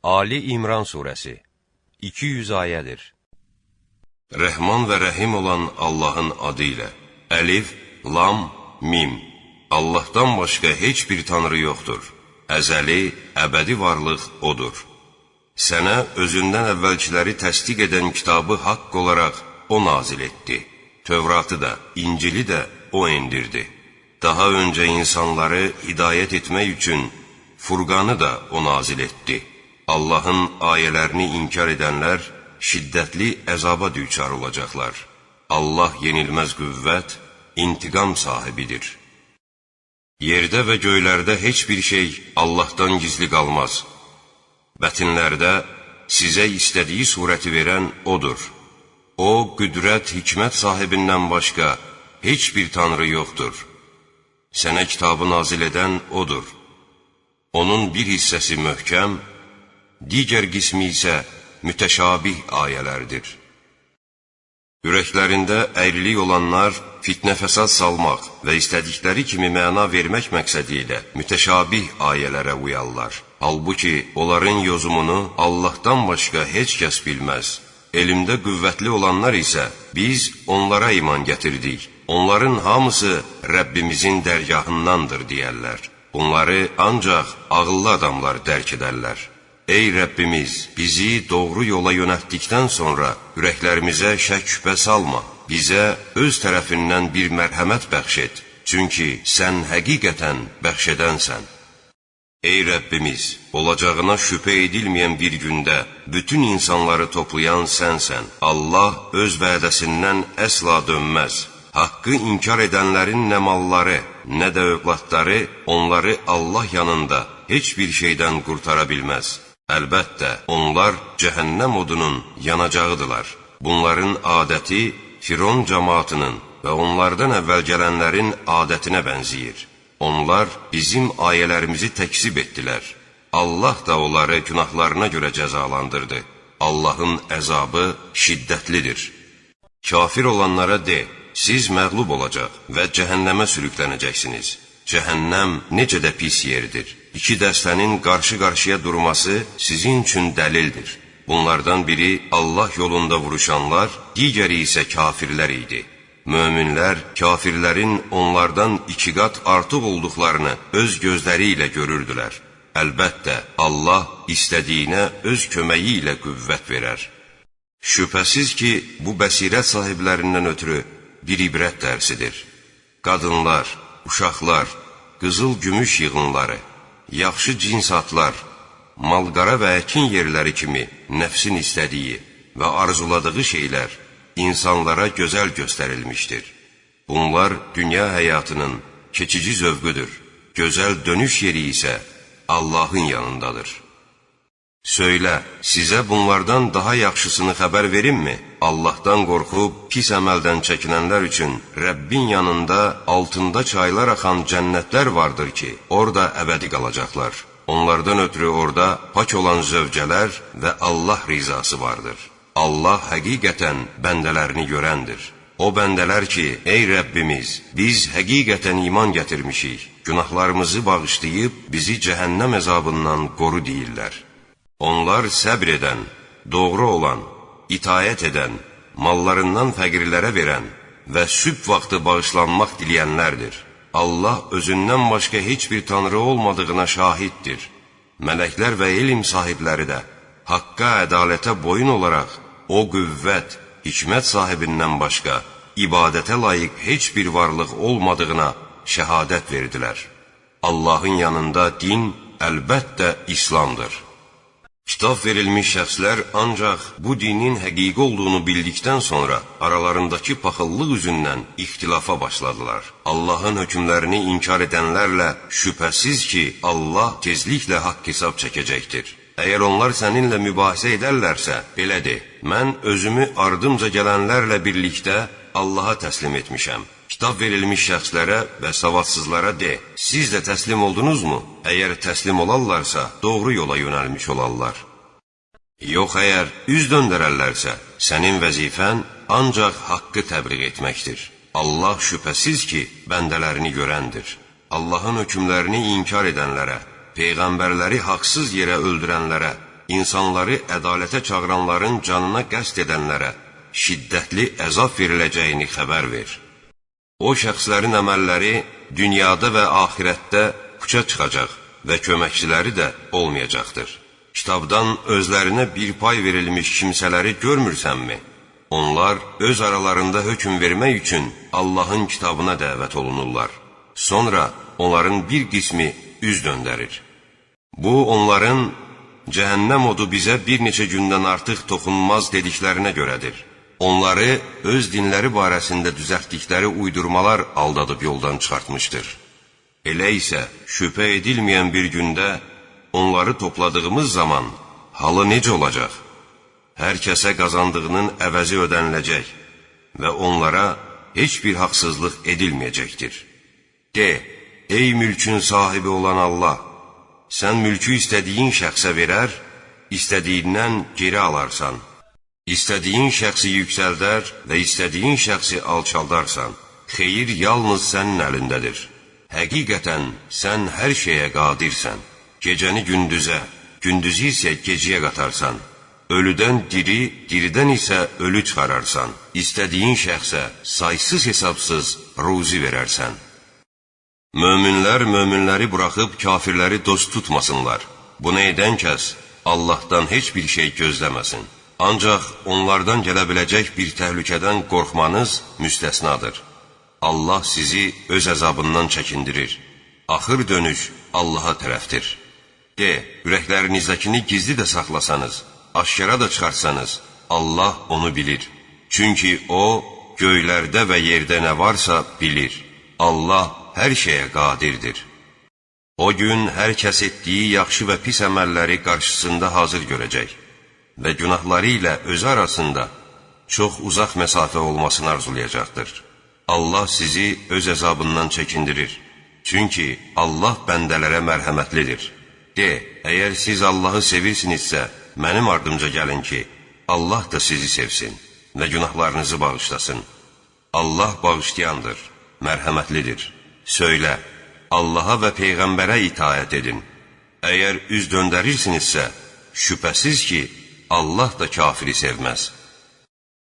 Ali İmran surəsi 200 ayədir. Rəhman və Rəhim olan Allahın adı ilə. Əlif, Lam, Mim. Allahdan başqa heç bir tanrı yoxdur. Əzəli, əbədi varlıq O'dur. Sənə özündən əvvəlkiləri təsdiq edən kitabı haqq olaraq O nazil etdi. Tövratı da, İncili də O indirdi. Daha öncə insanları hidayət etmək üçün Furqanı da O nazil etdi. Allahın ayələrini inkar edənlər şiddətli əzaba düçar olacaqlar. Allah yenilməz qüvvət, intiqam sahibidir. Yerdə və göylərdə heç bir şey Allahdan gizli qalmaz. Bətinlərdə sizə istədiyi surəti verən O'dur. O, qüdrət, hikmət sahibindən başqa heç bir tanrı yoxdur. Sənə kitabı nazil edən O'dur. Onun bir hissəsi möhkəm, digər qismi isə mütəşabih ayələrdir. Ürəklərində əyrilik olanlar fitnə fəsad salmaq və istədikləri kimi məna vermək məqsədi ilə mütəşabih ayələrə uyarlar. Halbuki onların yozumunu Allahdan başqa heç kəs bilməz. Elmdə qüvvətli olanlar isə biz onlara iman gətirdik. Onların hamısı Rəbbimizin dərgahındandır deyərlər. Bunları ancaq ağıllı adamlar dərk edərlər. Ey Rəbbimiz, bizi doğru yola yönəltdikdən sonra ürəklərimizə şək şübhə salma. Bizə öz tərəfindən bir mərhəmət bəxş et. Çünki sən həqiqətən bəxş edənsən. Ey Rəbbimiz, olacağına şübhə edilməyən bir gündə bütün insanları toplayan sənsən. Allah öz vədəsindən əsla dönməz. Haqqı inkar edənlərin nə malları, nə də övladları onları Allah yanında heç bir şeydən qurtara bilməz. Əlbəttə, onlar cəhənnəm odunun yanacağıdırlar. Bunların adəti Firon cəmaatının və onlardan əvvəl gələnlərin adətinə bənzəyir. Onlar bizim ayələrimizi təkzib etdilər. Allah da onları günahlarına görə cəzalandırdı. Allahın əzabı şiddətlidir. Kafir olanlara de, siz məğlub olacaq və cəhənnəmə sürüklənəcəksiniz. Cəhənnəm necə də pis yerdir. İki dəstənin qarşı-qarşıya durması sizin üçün dəlildir. Bunlardan biri Allah yolunda vuruşanlar, digəri isə kafirlər idi. Möminlər, kafirlərin onlardan 2 qat artıq olduqlarını öz gözləri ilə görürdülər. Əlbəttə, Allah istədiyinə öz köməyi ilə qüvvət verər. Şübhəsiz ki, bu bəsirət sahiblərindən ötürü bir ibrət dərsidir. Qadınlar, uşaqlar, qızıl-gümüş yığınları, yaxşı cins atlar, malqara və əkin yerləri kimi nəfsin istədiyi və arzuladığı şeylər insanlara gözəl göstərilmişdir. Bunlar dünya həyatının keçici zövqüdür. Gözəl dönüş yeri isə Allahın yanındadır. Söylə, sizə bunlardan daha yaxşısını xəbər verimmi? Allahdan qorxub pis əməldən çəkinənlər üçün Rəbbin yanında altında çaylar axan cənnətlər vardır ki, orada əbədi qalacaqlar. Onlardan ötürü orada pak olan zövcələr və Allah rizası vardır. Allah həqiqətən bəndələrini görəndir. O bəndələr ki, ey Rəbbimiz, biz həqiqətən iman gətirmişik, günahlarımızı bağışlayıb bizi cəhənnəm əzabından qoru deyirlər. Onlar səbr edən, doğru olan, itayət edən, mallarından fəqirlərə verən və sübh vaxtı bağışlanmaq diləyənlərdir. Allah özündən başqa heç bir tanrı olmadığına şahiddir. Mələklər və elm sahibləri də haqqa, ədalətə boyun olaraq o qüvvət, hikmət sahibindən başqa ibadətə layiq heç bir varlıq olmadığına şəhadət verdilər. Allahın yanında din əlbəttə İslamdır. Kitab verilmiş şəxslər ancaq bu dinin həqiqi olduğunu bildikdən sonra aralarındakı paxıllıq üzündən ixtilafa başladılar. Allahın hökmlərini inkar edənlərlə şübhəsiz ki, Allah tezliklə haqq hesab çəkəcəkdir. Əgər onlar səninlə mübahisə edərlərsə, belə de, mən özümü ardımca gələnlərlə birlikdə Allaha təslim etmişəm. Kitab verilmiş şəxslərə və savadsızlara de, siz də təslim oldunuzmu? Əgər təslim olarlarsa, doğru yola yönəlmiş olarlar. Yox, əgər üz döndərərlərsə, sənin vəzifən ancaq haqqı təbliğ etməkdir. Allah şübhəsiz ki, bəndələrini görəndir. Allahın hökmlərini inkar edənlərə, peyğəmbərləri haqsız yerə öldürənlərə, insanları ədalətə çağıranların canına qəsd edənlərə şiddətli əzab veriləcəyini xəbər ver. O şəxslərin əməlləri dünyada və axirətdə puça çıxacaq və köməkçiləri də olmayacaqdır. Kitabdan özlərinə bir pay verilmiş kimsələri görmürsənmi? Onlar öz aralarında hökm vermək üçün Allahın kitabına dəvət olunurlar. Sonra onların bir qismi üz döndərir. Bu, onların cəhənnəm odu bizə bir neçə gündən artıq toxunmaz dediklərinə görədir. Onları öz dinləri barəsində düzəltdikləri uydurmalar aldadıb yoldan çıxartmışdır. Elə isə şübhə edilməyən bir gündə onları topladığımız zaman halı necə olacaq? Hər kəsə qazandığının əvəzi ödəniləcək və onlara heç bir haqsızlıq edilməyəcəkdir. De, ey mülkün sahibi olan Allah, sən mülkü istədiyin şəxsə verər, istədiyindən geri alarsan. İstədiyin şəxsi yüksəldər və istədiyin şəxsi alçaldarsan. Xeyir yalnız sənin əlindədir. Həqiqətən sən hər şeyə qadirsən. Gecəni gündüzə, gündüzü isə gecəyə qatarsan. Ölüdən diri, diridən isə ölü çıxararsan. İstədiyin şəxsə saysız hesabsız ruzi verərsən. Möminlər möminləri buraxıb kafirləri dost tutmasınlar. Bunu edən kəs Allahdan heç bir şey gözləməsin. Ancaq onlardan gələ biləcək bir təhlükədən qorxmanız müstəsnadır. Allah sizi öz əzabından çəkindirir. Axır dönüş Allaha tərəfdir. De, ürəklərinizdəkini gizli də saxlasanız, aşkara da çıxarsanız, Allah onu bilir. Çünki O, göylərdə və yerdə nə varsa bilir. Allah hər şeyə qadirdir. O gün hər kəs etdiyi yaxşı və pis əməlləri qarşısında hazır görəcək və günahları ilə özü arasında çox uzaq məsafə olmasını arzulayacaqdır. Allah sizi öz əzabından çəkindirir. Çünki Allah bəndələrə mərhəmətlidir. De, əgər siz Allahı sevirsinizsə, mənim ardımca gəlin ki, Allah da sizi sevsin və günahlarınızı bağışlasın. Allah bağışlayandır, mərhəmətlidir. Söylə, Allaha və Peyğəmbərə itaət edin. Əgər üz döndərirsinizsə, şübhəsiz ki, Allah da kafiri sevməz.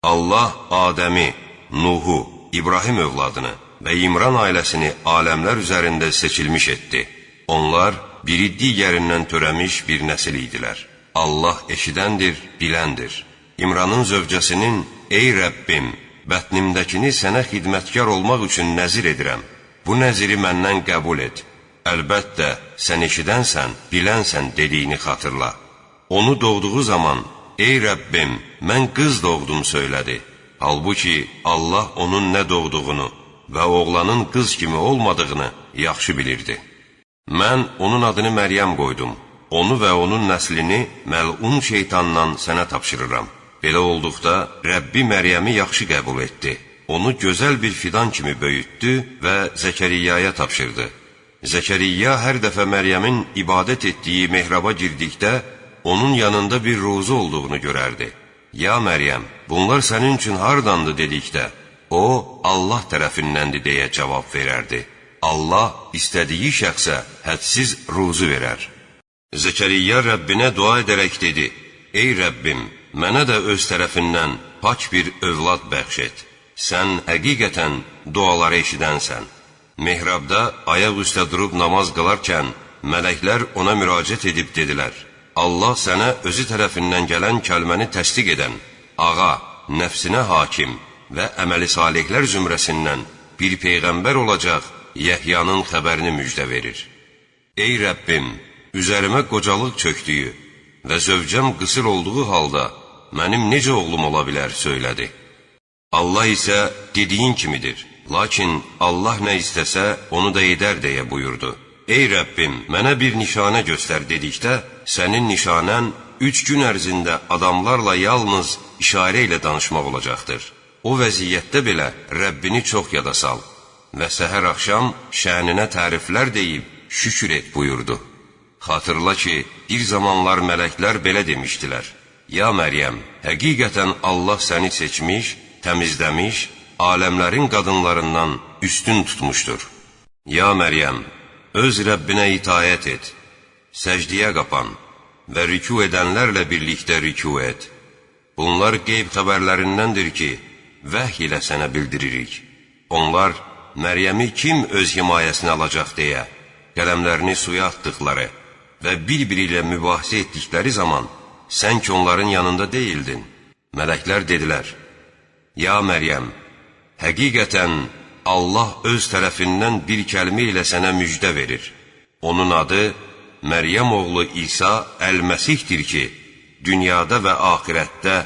Allah Adəmi, Nuhu, İbrahim övladını və İmran ailəsini aləmlər üzərində seçilmiş etdi. Onlar biri digərindən törəmiş bir nəsil idilər. Allah eşidəndir, biləndir. İmranın zövcəsinin, ey Rəbbim, bətnimdəkini sənə xidmətkar olmaq üçün nəzir edirəm. Bu nəziri məndən qəbul et. Əlbəttə, sən eşidənsən, bilənsən dediyini xatırla. Onu doğduğu zaman, ey Rəbbim, mən qız doğdum söylədi. Halbuki Allah onun nə doğduğunu və oğlanın qız kimi olmadığını yaxşı bilirdi. Mən onun adını Məryəm qoydum. Onu və onun nəslini məlun şeytandan sənə tapşırıram. Belə olduqda Rəbbi Məryəmi yaxşı qəbul etdi. Onu gözəl bir fidan kimi böyütdü və Zəkəriyyaya tapşırdı. Zəkəriyya hər dəfə Məryəmin ibadət etdiyi mehraba girdikdə, onun yanında bir ruzu olduğunu görərdi. Ya Məryəm, bunlar sənin üçün hardandı dedikdə, o, Allah tərəfindəndir deyə cavab verərdi. Allah istədiyi şəxsə hədsiz ruzu verər. Zəkəriyya Rəbbinə dua edərək dedi, ey Rəbbim, mənə də öz tərəfindən pak bir övlad bəxş et. Sən həqiqətən duaları eşidənsən. Mehrabda ayaq üstə durub namaz qılarkən, mələklər ona müraciət edib dedilər, Allah sənə özü tərəfindən gələn kəlməni təsdiq edən, ağa, nəfsinə hakim və əməli salihlər zümrəsindən bir peyğəmbər olacaq Yəhyanın xəbərini müjdə verir. Ey Rəbbim, üzərimə qocalıq çöktüyü və zövcəm qısır olduğu halda mənim necə oğlum ola bilər söylədi. Allah isə dediyin kimidir, lakin Allah nə istəsə onu da edər deyə buyurdu. Ey Rəbbim, mənə bir nişanə göstər dedikdə, sənin nişanən 3 gün ərzində adamlarla yalnız işarə ilə danışmaq olacaqdır. O vəziyyətdə belə Rəbbini çox yada sal və səhər axşam şəninə təriflər deyib şükür et buyurdu. Xatırla ki, bir zamanlar mələklər belə demişdilər, ya Məryəm, həqiqətən Allah səni seçmiş, təmizləmiş, aləmlərin qadınlarından üstün tutmuşdur. Ya Məryəm, öz Rəbbinə itayət et, səcdiyə qapan və rükû edənlərlə birlikdə rükû et. Bunlar qeyb xəbərlərindəndir ki, vəhy ilə sənə bildiririk. Onlar, Məryəmi kim öz himayəsinə alacaq deyə, qələmlərini suya atdıqları və bir-biri ilə mübahisə etdikləri zaman, sən ki onların yanında deyildin. Mələklər dedilər, Ya Məryəm, həqiqətən Allah öz tərəfindən bir kəlmə ilə sənə müjdə verir. Onun adı Məryəm oğlu İsa Əl-Məsihdir ki, dünyada və axirətdə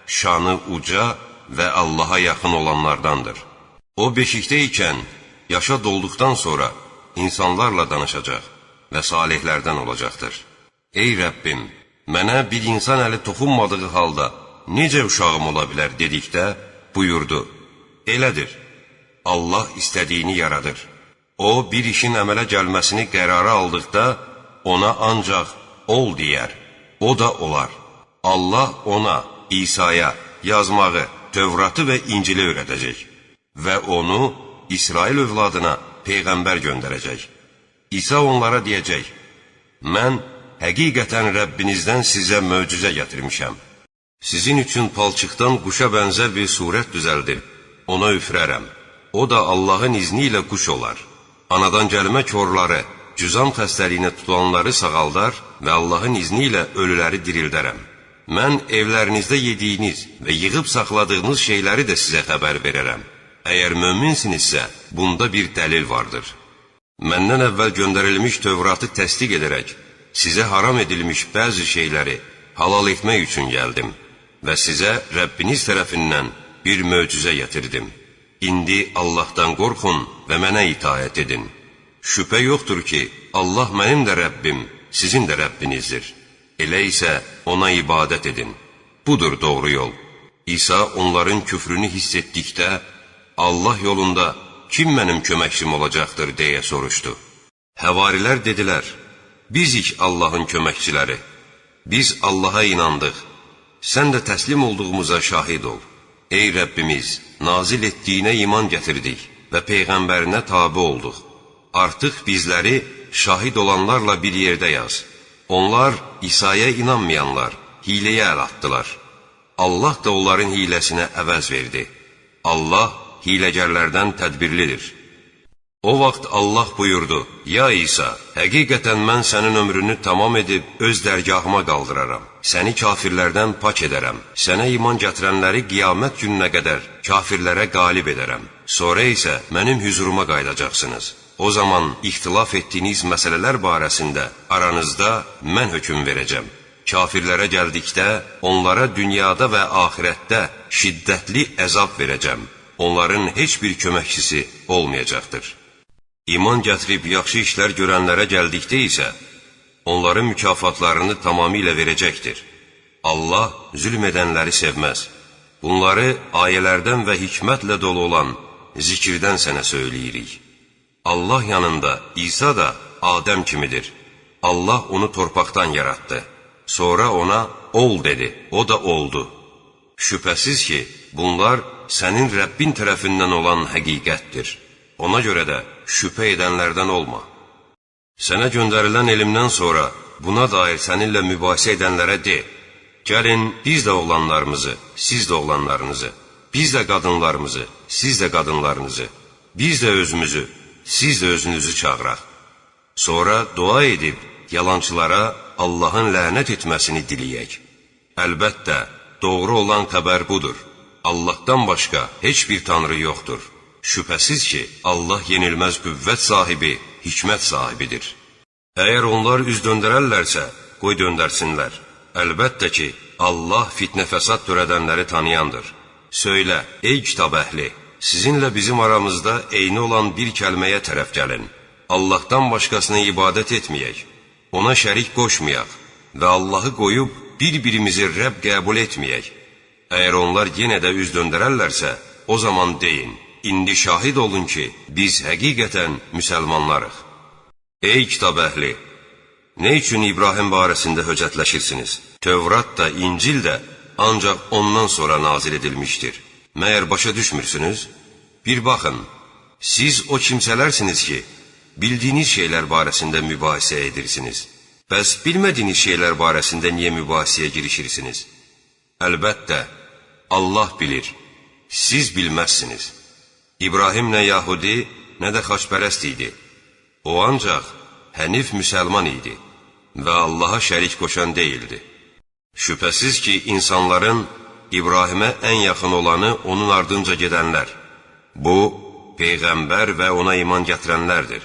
şanı uca və Allaha yaxın olanlardandır. O beşikdə ikən, yaşa dolduqdan sonra insanlarla danışacaq və salihlərdən olacaqdır. Ey Rəbbim, mənə bir insan əli toxunmadığı halda necə uşağım ola bilər dedikdə buyurdu, elədir, Allah istədiyini yaradır. O, bir işin əmələ gəlməsini qərara aldıqda ona ancaq ol deyər, o da olar. Allah ona, İsa'ya yazmağı, Tövratı və İncili öyrədəcək və onu İsrail övladına Peyğəmbər göndərəcək. İsa onlara deyəcək, mən həqiqətən Rəbbinizdən sizə möcüzə gətirmişəm. Sizin üçün palçıqdan quşa bənzər bir surət düzəldir, ona üfrərəm. O da Allahın izni ilə quş olar. Anadan gəlmə korları, cüzam xəstəliyinə tutulanları sağaldar və Allahın izni ilə ölüləri dirildərəm. Mən evlərinizdə yediyiniz və yığıb saxladığınız şeyləri də sizə xəbər verərəm. Əgər möminsinizsə, bunda bir dəlil vardır. Məndən əvvəl göndərilmiş Tövratı təsdiq edərək, sizə haram edilmiş bəzi şeyləri halal etmək üçün gəldim və sizə Rəbbiniz tərəfindən bir möcüzə gətirdim. İndi Allahdan qorxun və mənə itaət edin. Şübhə yoxdur ki, Allah mənim də Rəbbim, sizin də Rəbbinizdir. Elə isə ona ibadət edin. Budur doğru yol. İsa onların küfrünü hiss etdikdə, Allah yolunda kim mənim köməkçim olacaqdır deyə soruşdu. Həvarilər dedilər, bizik Allahın köməkçiləri. Biz Allaha inandıq. Sən də təslim olduğumuza şahid ol. Ey Rəbbimiz, nazil etdiyinə iman gətirdik və Peyğəmbərinə tabi olduq. Artıq bizləri şahid olanlarla bir yerdə yaz. Onlar İsa'ya inanmayanlar, hiləyə əl atdılar. Allah da onların hiləsinə əvəz verdi. Allah hiləgərlərdən tədbirlidir. O vaxt Allah buyurdu, Ya İsa, həqiqətən mən sənin ömrünü tamam edib öz dərgahıma qaldıraram. Səni kafirlərdən pak edərəm. Sənə iman gətirənləri qiyamət gününə qədər kafirlərə qalib edərəm. Sonra isə mənim hüzuruma qayıdacaqsınız. O zaman ixtilaf etdiyiniz məsələlər barəsində aranızda mən hökm verəcəm. Kafirlərə gəldikdə onlara dünyada və axirətdə şiddətli əzab verəcəm. Onların heç bir köməkçisi olmayacaqdır. İman gətirib yaxşı işlər görənlərə gəldikdə isə onların mükafatlarını tamamilə verəcəkdir. Allah zülm edənləri sevməz. Bunları ayələrdən və hikmətlə dolu olan zikirdən sənə söyləyirik. Allah yanında İsa da Adəm kimidir. Allah onu torpaqdan yaratdı. Sonra ona ol dedi, o da oldu. Şübhəsiz ki, bunlar sənin Rəbbin tərəfindən olan həqiqətdir. Ona görə də şübhə edənlərdən olma. Sənə göndərilən elmdən sonra buna dair səninlə mübahisə edənlərə de, gəlin biz də oğlanlarımızı, siz də oğlanlarınızı, biz də qadınlarımızı, siz də qadınlarınızı, biz də özümüzü, siz də özünüzü çağıraq. Sonra dua edib yalançılara Allahın lənət etməsini diləyək. Əlbəttə, doğru olan xəbər budur. Allahdan başqa heç bir tanrı yoxdur. Şübhəsiz ki, Allah yenilməz qüvvət sahibi, hikmət sahibidir. Əgər onlar üz döndərərlərsə, qoy döndərsinlər. Əlbəttə ki, Allah fitnə fəsad törədənləri tanıyandır. Söylə, ey kitab əhli, sizinlə bizim aramızda eyni olan bir kəlməyə tərəf gəlin. Allahdan başqasına ibadət etməyək, ona şərik qoşmayaq və Allahı qoyub bir-birimizi Rəbb qəbul etməyək. Əgər onlar yenə də üz döndərərlərsə, o zaman deyin, indi şahid olun ki, biz həqiqətən müsəlmanlarıq. Ey kitab əhli! Nə üçün İbrahim barəsində höcətləşirsiniz? Tövrat da, İncil də ancaq ondan sonra nazil edilmişdir. Məyər başa düşmürsünüz? Bir baxın, siz o kimsələrsiniz ki, bildiyiniz şeylər barəsində mübahisə edirsiniz. Bəs bilmədiyiniz şeylər barəsində niyə mübahisəyə girişirsiniz? Əlbəttə, Allah bilir, siz bilməzsiniz. İbrahim nə Yahudi, nə də xaçpərəst idi. O ancaq hənif müsəlman idi və Allaha şərik qoşan deyildi. Şübhəsiz ki, insanların İbrahimə ən yaxın olanı onun ardınca gedənlər. Bu, Peyğəmbər və ona iman gətirənlərdir.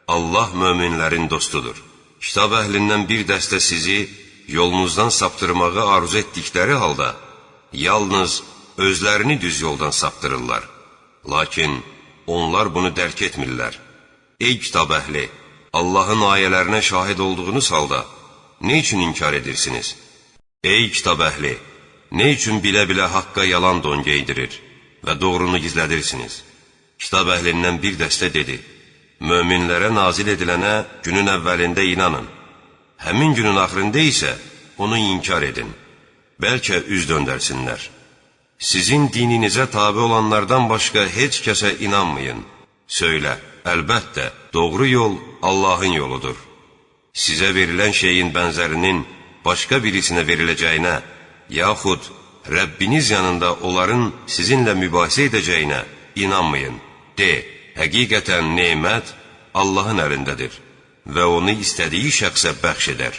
Allah möminlərin dostudur. Kitab əhlindən bir dəstə sizi yolunuzdan saptırmağı arzu etdikləri halda, yalnız özlərini düz yoldan saptırırlar. Lakin onlar bunu dərk etmirlər. Ey kitab əhli, Allahın ayələrinə şahid olduğunuz halda, nə üçün inkar edirsiniz? Ey kitab əhli, nə üçün bilə-bilə haqqa yalan don geydirir və doğrunu gizlədirsiniz? Kitab əhlindən bir dəstə dedi, möminlərə nazil edilənə günün əvvəlində inanın, həmin günün axırında isə onu inkar edin, bəlkə üz döndərsinlər. Sizin dininizə tabi olanlardan başqa heç kəsə inanmayın. Söylə, əlbəttə, doğru yol Allahın yoludur. Sizə verilən şeyin bənzərinin başqa birisinə veriləcəyinə, yaxud Rəbbiniz yanında onların sizinlə mübahisə edəcəyinə inanmayın. De, həqiqətən nemət Allahın əlindədir və onu istədiyi şəxsə bəxş edər.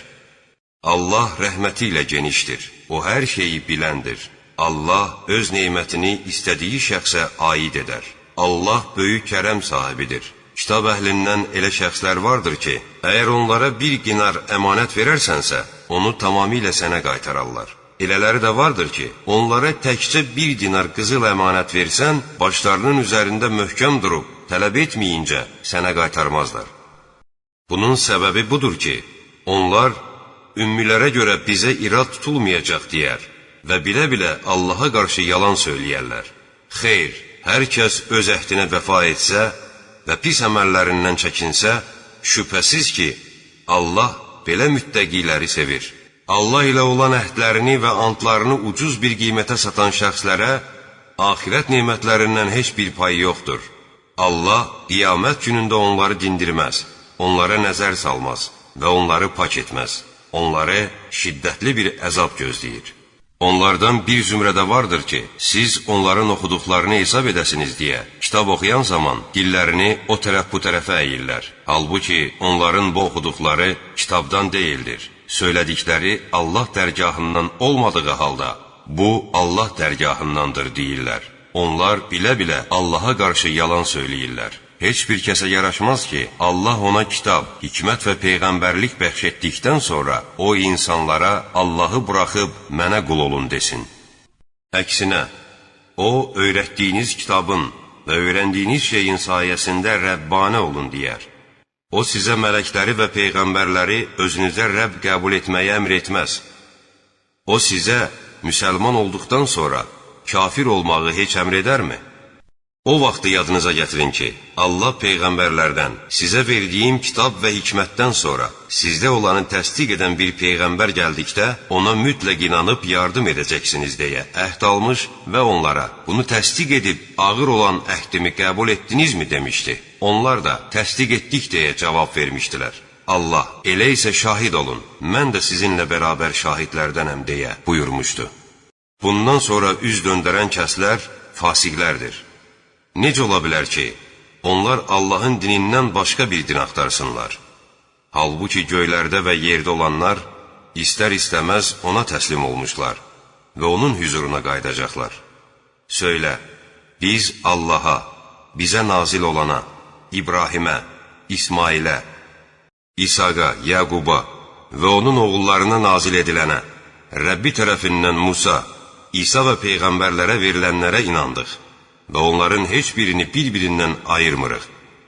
Allah rəhməti ilə genişdir, o hər şeyi biləndir. Allah öz neymətini istədiyi şəxsə aid edər. Allah böyük kərəm sahibidir. Kitab əhlindən elə şəxslər vardır ki, əgər onlara bir dinar əmanət verərsənsə, onu tamamilə sənə qaytararlar. Elələri də vardır ki, onlara təkcə bir dinar qızıl əmanət versən, başlarının üzərində möhkəm durub, tələb etməyincə sənə qaytarmazlar. Bunun səbəbi budur ki, onlar ümmilərə görə bizə irad tutulmayacaq deyər və bilə-bilə Allaha qarşı yalan söyləyərlər. Xeyr, hər kəs öz əhdinə vəfa etsə və pis əməllərindən çəkinsə, şübhəsiz ki, Allah belə müttəqiləri sevir. Allah ilə olan əhdlərini və antlarını ucuz bir qiymətə satan şəxslərə axirət nemətlərindən heç bir payı yoxdur. Allah qiyamət günündə onları dindirməz, onlara nəzər salmaz və onları pak etməz. Onları şiddətli bir əzab gözləyir. Onlardan bir zümrədə vardır ki, siz onların oxuduqlarını hesab edəsiniz deyə, kitab oxuyan zaman dillərini o tərəf bu tərəfə əyirlər. Halbuki onların bu oxuduqları kitabdan deyildir. Söylədikləri Allah dərgahından olmadığı halda, bu Allah dərgahındandır deyirlər. Onlar bilə-bilə Allaha qarşı yalan söyləyirlər. Heç bir kəsə yaraşmaz ki, Allah ona kitab, hikmət və peyğəmbərlik bəxş etdikdən sonra o insanlara Allahı buraxıb mənə qul olun desin. Əksinə, o öyrətdiyiniz kitabın və öyrəndiyiniz şeyin sayəsində Rəbbanə olun deyər. O sizə mələkləri və peyğəmbərləri özünüzə Rəbb qəbul etməyə əmr etməz. O sizə müsəlman olduqdan sonra kafir olmağı heç əmr edərmi? O vaxtı yadınıza gətirin ki, Allah peyğəmbərlərdən sizə verdiyim kitab və hikmətdən sonra sizdə olanı təsdiq edən bir peyğəmbər gəldikdə ona mütləq inanıb yardım edəcəksiniz deyə əhd almış və onlara bunu təsdiq edib ağır olan əhdimi qəbul etdinizmi demişdi. Onlar da təsdiq etdik deyə cavab vermişdilər. Allah, elə isə şahid olun, mən də sizinlə bərabər şahidlərdənəm deyə buyurmuşdu. Bundan sonra üz döndərən kəslər fasiqlərdir. Necə ola bilər ki, onlar Allahın dinindən başqa bir din axtarsınlar? Halbuki göylərdə və yerdə olanlar istər-istəməz ona təslim olmuşlar və onun hüzuruna qayıdacaqlar. Söylə, biz Allaha, bizə nazil olana, İbrahimə, İsmailə, İsaqa, Yaquba və onun oğullarına nazil edilənə, Rəbbi tərəfindən Musa, İsa və peyğəmbərlərə verilənlərə inandıq və onların heç birini bir-birindən ayırmırıq.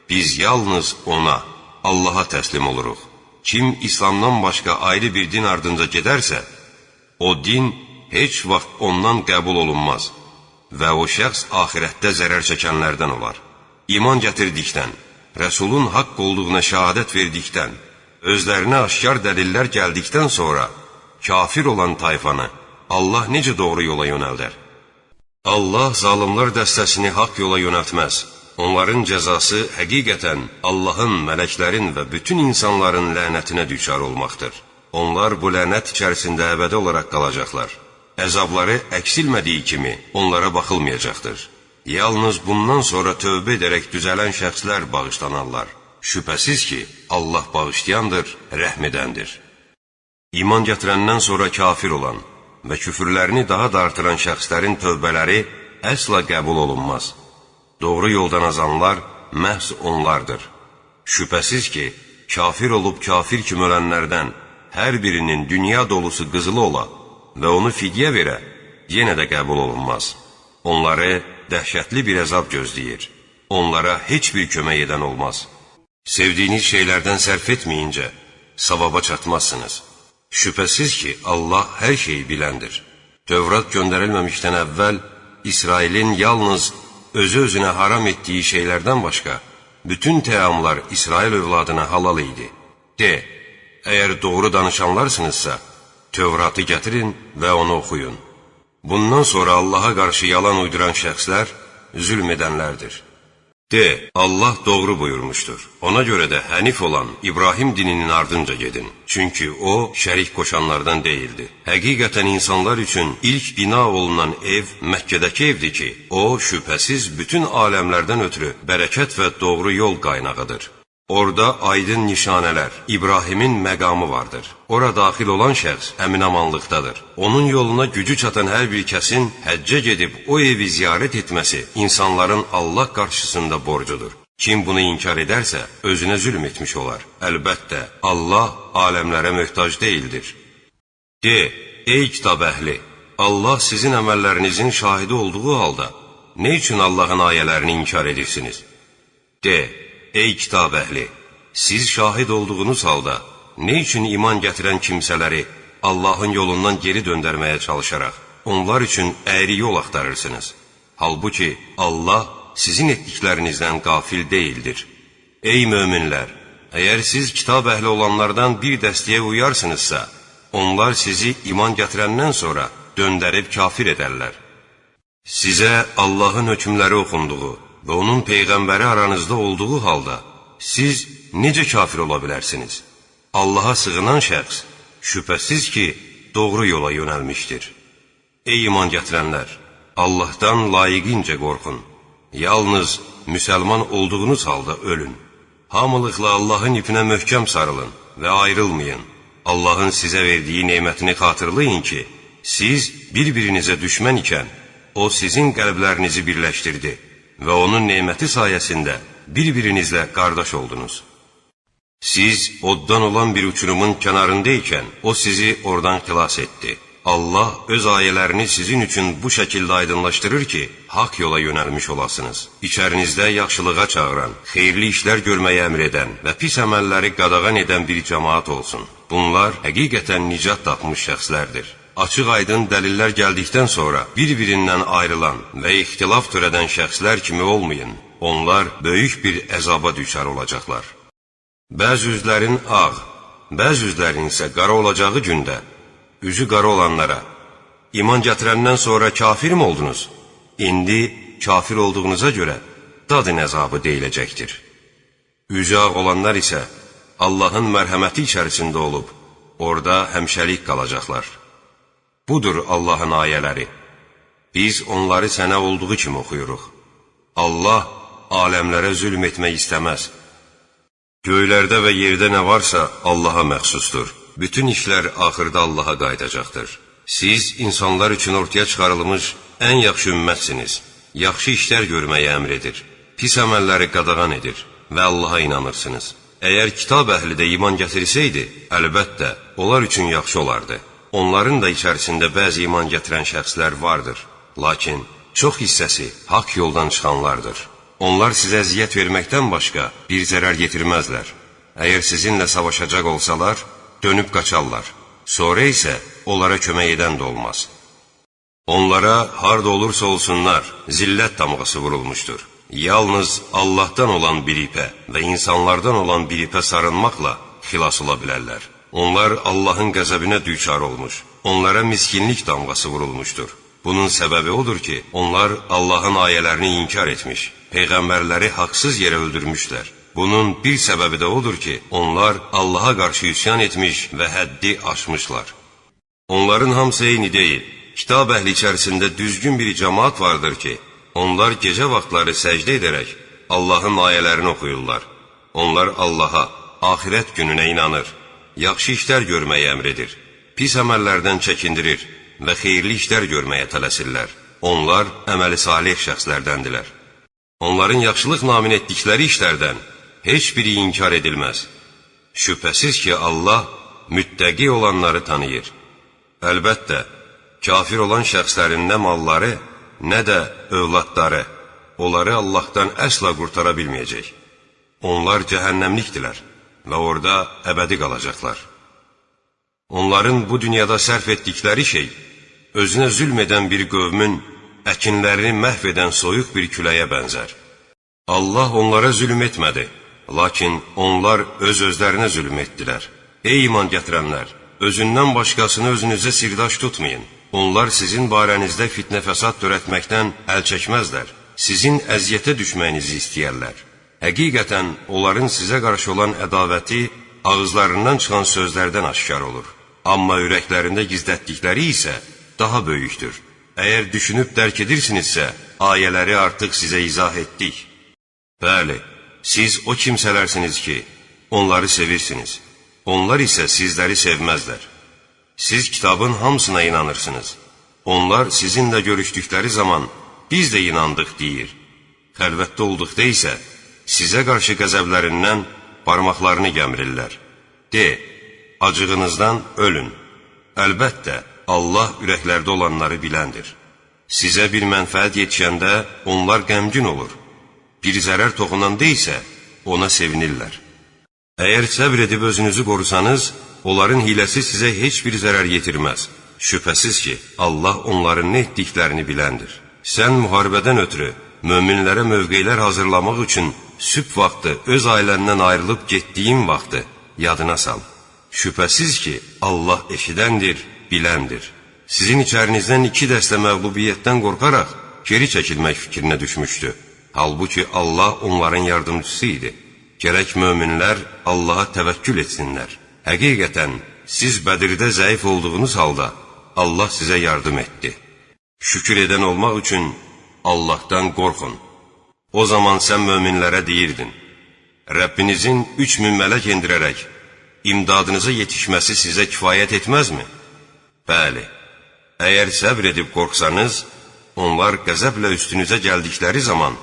Biz yalnız ona, Allaha təslim oluruq. Kim İslamdan başqa ayrı bir din ardınca gedərsə, o din heç vaxt ondan qəbul olunmaz və o şəxs axirətdə zərər çəkənlərdən olar. İman gətirdikdən, Rəsulun haqq olduğuna şəhadət verdikdən, özlərinə aşkar dəlillər gəldikdən sonra kafir olan tayfanı Allah necə doğru yola yönəldər? Allah zalımlar dəstəsini haqq yola yönəltməz. Onların cəzası həqiqətən Allahın, mələklərin və bütün insanların lənətinə düçar olmaqdır. Onlar bu lənət içərisində əbədi olaraq qalacaqlar. Əzabları əksilmədiyi kimi onlara baxılmayacaqdır. Yalnız bundan sonra tövbə edərək düzələn şəxslər bağışlanarlar. Şübhəsiz ki, Allah bağışlayandır, rəhm edəndir. İman gətirəndən sonra kafir olan və küfürlərini daha da artıran şəxslərin tövbələri əsla qəbul olunmaz. Doğru yoldan azanlar məhz onlardır. Şübhəsiz ki, kafir olub kafir kimi ölənlərdən hər birinin dünya dolusu qızılı ola və onu fidyə verə, yenə də qəbul olunmaz. Onları dəhşətli bir əzab gözləyir. Onlara heç bir kömək edən olmaz. Sevdiyiniz şeylərdən sərf etməyincə, savaba çatmazsınız. Şübhəsiz ki, Allah hər şeyi biləndir. Tövrat göndərilməmişdən əvvəl, İsrailin yalnız özü-özünə haram etdiyi şeylərdən başqa, bütün təamlar İsrail övladına halal idi. De, əgər doğru danışanlarsınızsa, Tövratı gətirin və onu oxuyun. Bundan sonra Allaha qarşı yalan uyduran şəxslər zülm edənlərdir. De, Allah doğru buyurmuşdur. Ona görə də hənif olan İbrahim dininin ardınca gedin. Çünki o, şərik qoşanlardan deyildi. Həqiqətən insanlar üçün ilk bina olunan ev Məkkədəki evdir ki, o, şübhəsiz bütün aləmlərdən ötürü bərəkət və doğru yol qaynağıdır. Orada aydın nişanələr, İbrahimin məqamı vardır. Ora daxil olan şəxs əminamanlıqdadır. Onun yoluna gücü çatan hər bir kəsin həccə gedib o evi ziyarət etməsi insanların Allah qarşısında borcudur. Kim bunu inkar edərsə, özünə zülm etmiş olar. Əlbəttə, Allah aləmlərə möhtac deyildir. De, ey kitab əhli, Allah sizin əməllərinizin şahidi olduğu halda, nə üçün Allahın ayələrini inkar edirsiniz? De, ey kitab əhli, siz şahid olduğunuz halda, nə üçün iman gətirən kimsələri Allahın yolundan geri döndərməyə çalışaraq, onlar üçün əyri yol axtarırsınız? Halbuki Allah sizin etdiklərinizdən qafil deyildir. Ey möminlər, əgər siz kitab əhli olanlardan bir dəstəyə uyarsınızsa, onlar sizi iman gətirəndən sonra döndərib kafir edərlər. Sizə Allahın hökmləri oxunduğu və onun Peyğəmbəri aranızda olduğu halda, siz necə kafir ola bilərsiniz? Allaha sığınan şəxs, şübhəsiz ki, doğru yola yönəlmişdir. Ey iman gətirənlər, Allahdan layiqincə qorxun. Yalnız müsəlman olduğunuz halda ölün. Hamılıqla Allahın ipinə möhkəm sarılın və ayrılmayın. Allahın sizə verdiyi nemətini xatırlayın ki, siz bir-birinizə düşmən ikən, o sizin qəlblərinizi birləşdirdi və onun neməti sayəsində bir-birinizlə qardaş oldunuz. Siz oddan olan bir uçurumun kənarındaykən, o sizi oradan xilas etdi. Allah öz ayələrini sizin üçün bu şəkildə aydınlaşdırır ki, haqq yola yönəlmiş olasınız. İçərinizdə yaxşılığa çağıran, xeyirli işlər görməyə əmr edən və pis əməlləri qadağan edən bir cəmaat olsun. Bunlar həqiqətən nicat tapmış şəxslərdir. Açıq aydın dəlillər gəldikdən sonra bir-birindən ayrılan və ixtilaf törədən şəxslər kimi olmayın. Onlar böyük bir əzaba düçar olacaqlar. Bəzi üzlərin ağ, bəzi üzlərin isə qara olacağı gündə, üzü qara olanlara, iman gətirəndən sonra kafir mi oldunuz? İndi kafir olduğunuza görə dadın əzabı deyiləcəkdir. Üzü ağ olanlar isə Allahın mərhəməti içərisində olub, orada həmişəlik qalacaqlar. Budur Allahın ayələri. Biz onları sənə olduğu kimi oxuyuruq. Allah aləmlərə zülm etmək istəməz. Göylərdə və yerdə nə varsa Allaha məxsusdur. Bütün işlər axırda Allaha qayıdacaqdır. Siz insanlar üçün ortaya çıxarılmış ən yaxşı ümmətsiniz. Yaxşı işlər görməyə əmr edir. Pis əməlləri qadağan edir və Allaha inanırsınız. Əgər kitab əhli də iman gətirsəydi, əlbəttə, onlar üçün yaxşı olardı. Onların da içərisində bəzi iman gətirən şəxslər vardır. Lakin çox hissəsi haqq yoldan çıxanlardır. Onlar sizə əziyyət verməkdən başqa bir zərər yetirməzlər. Əgər sizinlə savaşacaq olsalar, dönüb qaçarlar. Sonra isə onlara kömək edən də olmaz. Onlara harda olursa olsunlar, zillət damğası vurulmuşdur. Yalnız Allahdan olan bir ipə və insanlardan olan bir ipə sarınmaqla xilas ola bilərlər. Onlar Allahın qəzəbinə düçar olmuş, onlara miskinlik damğası vurulmuşdur. Bunun səbəbi odur ki, onlar Allahın ayələrini inkar etmiş peyğəmbərləri haqsız yerə öldürmüşlər. Bunun bir səbəbi də odur ki, onlar Allaha qarşı üsyan etmiş və həddi aşmışlar. Onların hamısı eyni deyil. Kitab əhli içərisində düzgün bir cəmaat vardır ki, onlar gecə vaxtları səcdə edərək Allahın ayələrini oxuyurlar. Onlar Allaha, axirət gününə inanır, yaxşı işlər görməyi əmr edir, pis əməllərdən çəkindirir və xeyirli işlər görməyə tələsirlər. Onlar əməli salih şəxslərdəndirlər. Onların yaxşılıq namin etdikləri işlərdən heç biri inkar edilməz. Şübhəsiz ki, Allah müttəqi olanları tanıyır. Əlbəttə, kafir olan şəxslərin nə malları, nə də övladları onları Allahdan əsla qurtara bilməyəcək. Onlar cəhənnəmlikdirlər və orada əbədi qalacaqlar. Onların bu dünyada sərf etdikləri şey, özünə zülm edən bir qövmün əkinlərini məhv edən soyuq bir küləyə bənzər. Allah onlara zülm etmədi, lakin onlar öz-özlərinə zülm etdilər. Ey iman gətirənlər! Özündən başqasını özünüzə sirdaş tutmayın. Onlar sizin barənizdə fitnə fəsad törətməkdən əl çəkməzlər. Sizin əziyyətə düşməyinizi istəyərlər. Həqiqətən, onların sizə qarşı olan ədavəti ağızlarından çıxan sözlərdən aşkar olur. Amma ürəklərində gizlətdikləri isə daha böyükdür. Əgər düşünüb dərk edirsinizsə, ayələri artıq sizə izah etdik. Bəli, siz o kimsələrsiniz ki, onları sevirsiniz. Onlar isə sizləri sevməzlər. Siz kitabın hamısına inanırsınız. Onlar sizinlə görüşdükləri zaman biz də inandıq deyir. Xəlvətdə olduqda isə sizə qarşı qəzəblərindən parmaqlarını gəmirirlər. De, acığınızdan ölün. Əlbəttə, Allah ürəklərdə olanları biləndir. Sizə bir mənfəət yetişəndə onlar qəmgin olur. Bir zərər toxunanda isə ona sevinirlər. Əgər səbr edib özünüzü qorusanız, onların hiləsi sizə heç bir zərər yetirməz. Şübhəsiz ki, Allah onların nə etdiklərini biləndir. Sən müharibədən ötürü möminlərə mövqeylər hazırlamaq üçün sübh vaxtı öz ailəndən ayrılıb getdiyin vaxtı yadına sal. Şübhəsiz ki, Allah eşidəndir, biləndir. Sizin içərinizdən 2 dəstə məğlubiyyətdən qorxaraq geri çəkilmək fikrinə düşmüşdü. Halbuki Allah onların yardımcısı idi. Gərək möminlər Allaha təvəkkül etsinlər. Həqiqətən, siz Bədirdə zəif olduğunuz halda Allah sizə yardım etdi. Şükür edən olmaq üçün Allahdan qorxun. O zaman sən möminlərə deyirdin, Rəbbinizin 3000 mələk endirərək imdadınıza yetişməsi sizə kifayət etməzmi? Bəli, əgər səbr edib qorxsanız, onlar qəzəblə üstünüzə gəldikləri zaman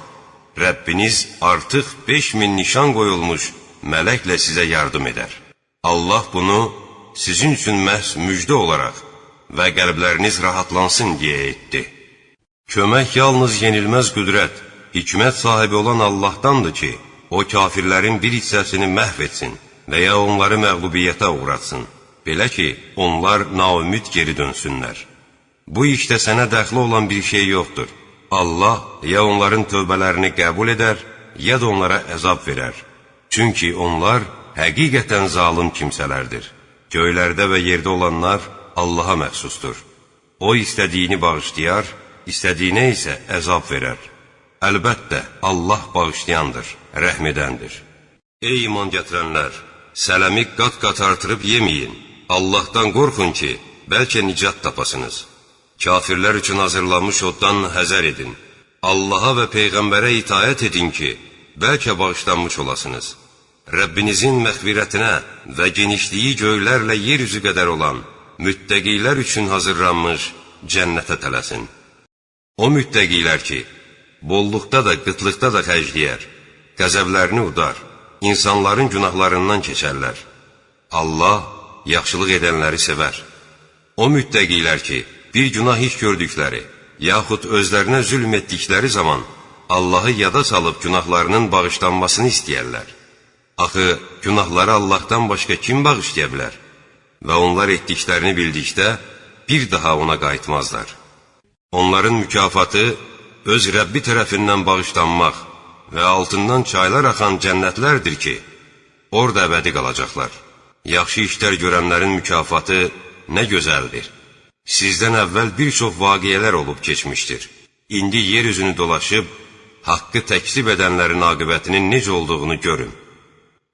Rəbbiniz artıq 5000 nişan qoyulmuş mələklə sizə yardım edər. Allah bunu sizin üçün məhz müjdə olaraq və qəlbləriniz rahatlansın deyə etdi. Kömək yalnız yenilməz qüdrət, hikmət sahibi olan Allahdandır ki, o kafirlərin bir hissəsini məhv etsin və ya onları məğlubiyyətə uğratsın, belə ki, onlar naümid geri dönsünlər. Bu işdə sənə dəxli olan bir şey yoxdur. Allah ya onların tövbələrini qəbul edər, ya da onlara əzab verər. Çünki onlar həqiqətən zalım kimsələrdir. Göylərdə və yerdə olanlar Allaha məxsusdur. O istədiyini bağışlayar, istədiyinə isə əzab verər. Əlbəttə, Allah bağışlayandır, rəhm edəndir. Ey iman gətirənlər, sələmi qat-qat artırıb yeməyin. Allahdan qorxun ki, bəlkə nicat tapasınız. Kafirlər üçün hazırlanmış oddan həzər edin. Allaha və Peyğəmbərə itaət edin ki, bəlkə bağışlanmış olasınız. Rəbbinizin məğfirətinə və genişliyi göylərlə yer üzü qədər olan müttəqilər üçün hazırlanmış cənnətə tələsin. O müttəqilər ki, bolluqda da, qıtlıqda da xərcləyər, qəzəblərini udar, insanların günahlarından keçərlər. Allah yaxşılıq edənləri sevər. O müttəqilər ki, bir günah iş gördükləri, yaxud özlərinə zülm etdikləri zaman Allahı yada salıb günahlarının bağışlanmasını istəyərlər. Axı, günahları Allahdan başqa kim bağışlaya bilər? Və onlar etdiklərini bildikdə, bir daha ona qayıtmazlar. Onların mükafatı öz Rəbbi tərəfindən bağışlanmaq və altından çaylar axan cənnətlərdir ki, orada əbədi qalacaqlar. Yaxşı işlər görənlərin mükafatı nə gözəldir. Sizdən əvvəl bir çox vaqiələr olub keçmişdir. İndi yer üzünü dolaşıb, haqqı təkzib edənlərin aqibətinin necə olduğunu görün.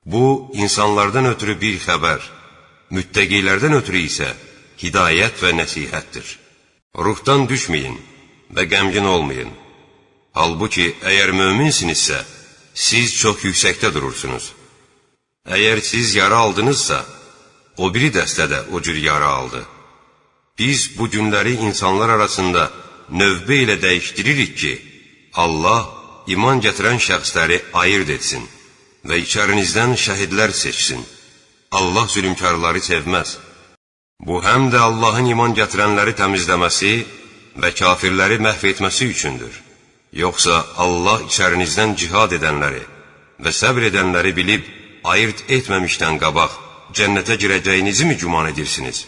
Bu, insanlardan ötürü bir xəbər, müttəqilərdən ötürü isə hidayət və nəsihətdir. Ruhdan düşməyin və qəmgin olmayın. Halbuki, əgər möminsinizsə, siz çox yüksəkdə durursunuz. Əgər siz yara aldınızsa, o biri dəstə də o cür yara aldı. Biz bu günləri insanlar arasında növbə ilə dəyişdiririk ki, Allah iman gətirən şəxsləri ayırt etsin və içərinizdən şəhidlər seçsin. Allah zülmkarları sevməz. Bu, həm də Allahın iman gətirənləri təmizləməsi və kafirləri məhv etməsi üçündür. Yoxsa Allah içərinizdən cihad edənləri və səbr edənləri bilib, ayırt etməmişdən qabaq cənnətə girəcəyinizi mi güman edirsiniz?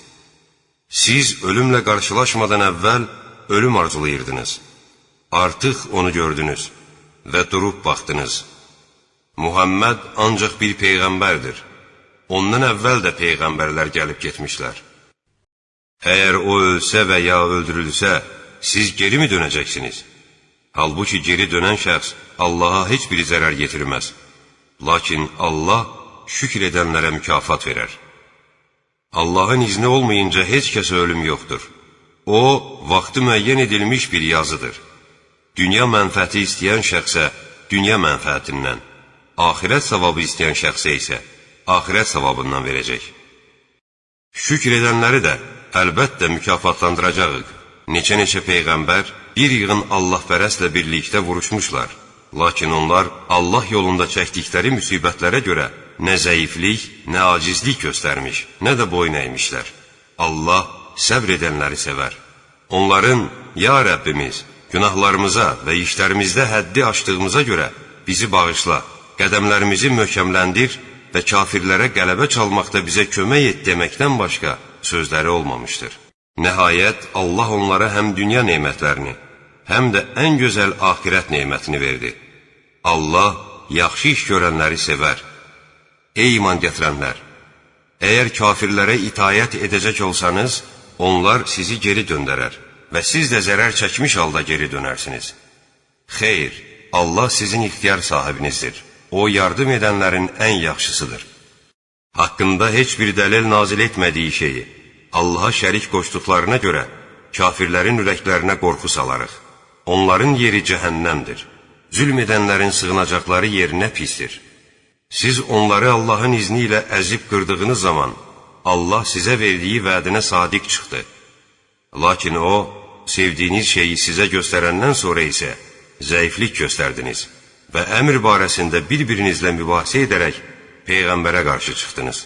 Siz ölümlə qarşılaşmadan əvvəl ölüm arzulayırdınız. Artıq onu gördünüz və durub baxdınız. Muhammed ancaq bir peyğəmbərdir. Ondan əvvəl də peyğəmbərlər gəlib getmişlər. Əgər o ölsə və ya öldürülsə, siz geri mi dönəcəksiniz? Halbuki geri dönən şəxs Allaha heç bir zərər yetirməz. Lakin Allah şükr edənlərə mükafat verər. Allahın izni olmayınca heç kəsə ölüm yoxdur. O, vaxtı müəyyən edilmiş bir yazıdır. Dünya mənfəəti istəyən şəxsə dünya mənfəətindən, axirət savabı istəyən şəxsə isə axirət savabından verəcək. Şükr edənləri də əlbəttə mükafatlandıracağıq. Neçə peyğəmbər bir yığın Allahpərəstlə birlikdə vuruşmuşlar. Lakin onlar Allah yolunda çəkdikləri müsibətlərə görə nə zəiflik, nə acizlik göstərmiş, nə də boyun əymişlər. Allah səbr edənləri sevər. Onların, ya Rəbbimiz, günahlarımıza və işlərimizdə həddi aşdığımıza görə bizi bağışla, qədəmlərimizi möhkəmləndir və kafirlərə qələbə çalmaqda bizə kömək et deməkdən başqa sözləri olmamışdır. Nəhayət, Allah onlara həm dünya nemətlərini, həm də ən gözəl axirət nemətini verdi. Allah yaxşı iş görənləri sevər. Ey iman gətirənlər! Əgər kafirlərə itayət edəcək olsanız, onlar sizi geri döndərər və siz də zərər çəkmiş halda geri dönərsiniz. Xeyr, Allah sizin ixtiyar sahibinizdir. O, yardım edənlərin ən yaxşısıdır. Haqqında heç bir dəlil nazil etmədiyi şeyi, Allaha şərik qoşduqlarına görə kafirlərin ürəklərinə qorxu salarıq. Onların yeri cəhənnəmdir. Zülm edənlərin sığınacaqları yerinə pisdir. Siz onları Allahın izni ilə əzib qırdığınız zaman, Allah sizə verdiyi vədinə sadiq çıxdı. Lakin o, sevdiyiniz şeyi sizə göstərəndən sonra isə zəiflik göstərdiniz və əmr barəsində bir-birinizlə mübahisə edərək Peyğəmbərə qarşı çıxdınız.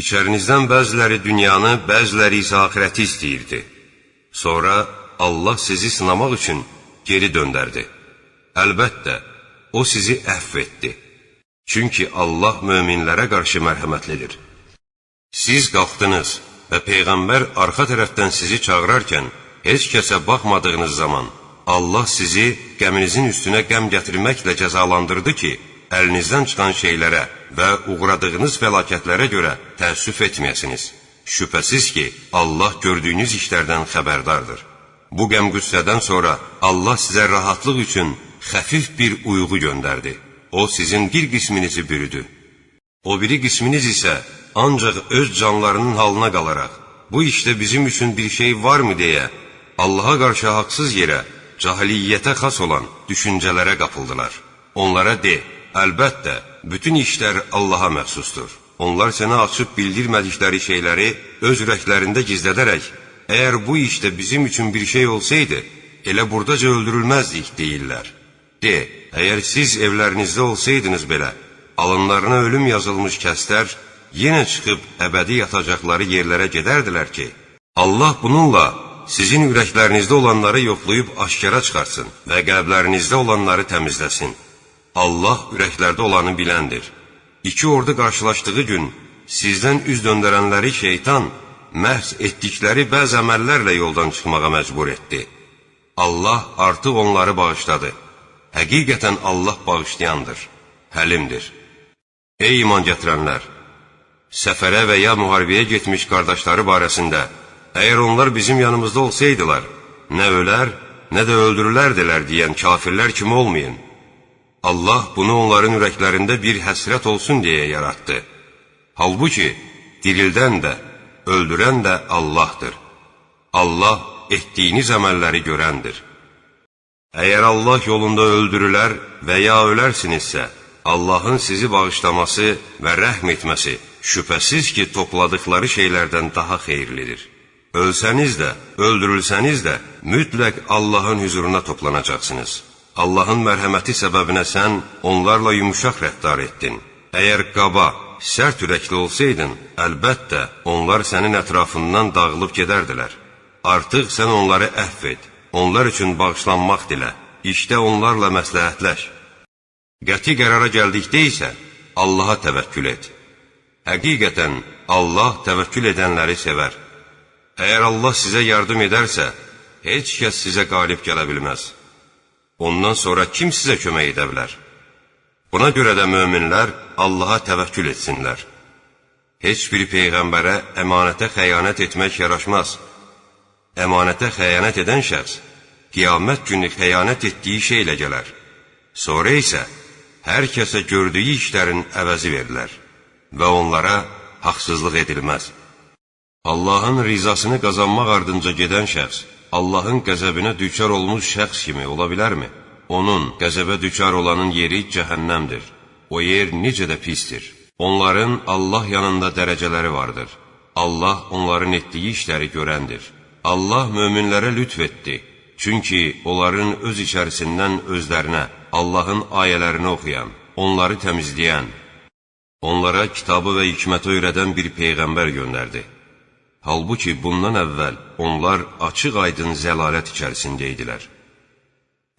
İçərinizdən bəziləri dünyanı, bəziləri isə axirəti istəyirdi. Sonra Allah sizi sınamaq üçün geri döndərdi. Əlbəttə, o sizi əhv etdi. Çünki Allah möminlərə qarşı mərhəmətlidir. Siz qalxdınız və Peyğəmbər arxa tərəfdən sizi çağırarkən heç kəsə baxmadığınız zaman Allah sizi qəminizin üstünə qəm gətirməklə cəzalandırdı ki, əlinizdən çıxan şeylərə və uğradığınız fəlakətlərə görə təəssüf etməyəsiniz. Şübhəsiz ki, Allah gördüyünüz işlərdən xəbərdardır. Bu qəm-qüssədən sonra Allah sizə rahatlıq üçün xəfif bir uyğu göndərdi. O, sizin bir qisminizi bürüdü. O biri qisminiz isə ancaq öz canlarının halına qalaraq, bu işdə bizim üçün bir şey varmı deyə, Allaha qarşı haqsız yerə, cahiliyyətə xas olan düşüncələrə qapıldılar. Onlara de, əlbəttə, bütün işlər Allaha məxsusdur. Onlar sənə açıb bildirmədikləri şeyləri öz ürəklərində gizlədərək, əgər bu işdə bizim üçün bir şey olsaydı, elə buradaca öldürülməzdik, deyirlər. De, əgər siz evlərinizdə olsaydınız belə, alınlarına ölüm yazılmış kəslər yenə çıxıb əbədi yatacaqları yerlərə gedərdilər ki, Allah bununla sizin ürəklərinizdə olanları yoxlayıb aşkara çıxarsın və qəlblərinizdə olanları təmizləsin. Allah ürəklərdə olanı biləndir. İki ordu qarşılaşdığı gün sizdən üz döndərənləri şeytan məhz etdikləri bəzi əməllərlə yoldan çıxmağa məcbur etdi. Allah artıq onları bağışladı. Həqiqətən Allah bağışlayandır, həlimdir. Ey iman gətirənlər! Səfərə və ya müharibəyə getmiş qardaşları barəsində, əgər onlar bizim yanımızda olsaydılar, nə ölər, nə də öldürülərdilər deyən kafirlər kimi olmayın. Allah bunu onların ürəklərində bir həsrət olsun deyə yaratdı. Halbuki, dirildən də, öldürən də Allahdır. Allah etdiyiniz əməlləri görəndir. Əgər Allah yolunda öldürülər və ya ölərsinizsə, Allahın sizi bağışlaması və rəhm etməsi şübhəsiz ki, topladıqları şeylərdən daha xeyirlidir. Ölsəniz də, öldürülsəniz də, mütləq Allahın hüzuruna toplanacaqsınız. Allahın mərhəməti səbəbinə sən onlarla yumuşaq rəftar etdin. Əgər qaba, sərt ürəkli olsaydın, əlbəttə, onlar sənin ətrafından dağılıb gedərdilər. Artıq sən onları əhv et, onlar üçün bağışlanmaq dilə, işdə onlarla məsləhətləş. Qəti qərara gəldikdə isə Allaha təvəkkül et. Həqiqətən, Allah təvəkkül edənləri sevər. Əgər Allah sizə yardım edərsə, heç kəs sizə qalib gələ bilməz. Ondan sonra kim sizə kömək edə bilər? Buna görə də möminlər Allaha təvəkkül etsinlər. Heç bir peyğəmbərə əmanətə xəyanət etmək yaraşmaz. Əmanətə xəyanət edən şəxs, qiyamət günü xəyanət etdiyi şeylə gələr. Sonra isə hər kəsə gördüyü işlərin əvəzi verilər və onlara haqsızlıq edilməz. Allahın rizasını qazanmaq ardınca gedən şəxs, Allahın qəzəbinə düçar olmuş şəxs kimi ola bilərmi? Onun qəzəbə düçar olanın yeri cəhənnəmdir. O yer necə də pistir. Onların Allah yanında dərəcələri vardır. Allah onların etdiyi işləri görəndir. Allah möminlərə lütf etdi. Çünki onların öz içərisindən özlərinə Allahın ayələrini oxuyan, onları təmizləyən, onlara kitabı və hikməti öyrədən bir peyğəmbər göndərdi. Halbuki bundan əvvəl onlar açıq-aydın zəlalət içərisində idilər.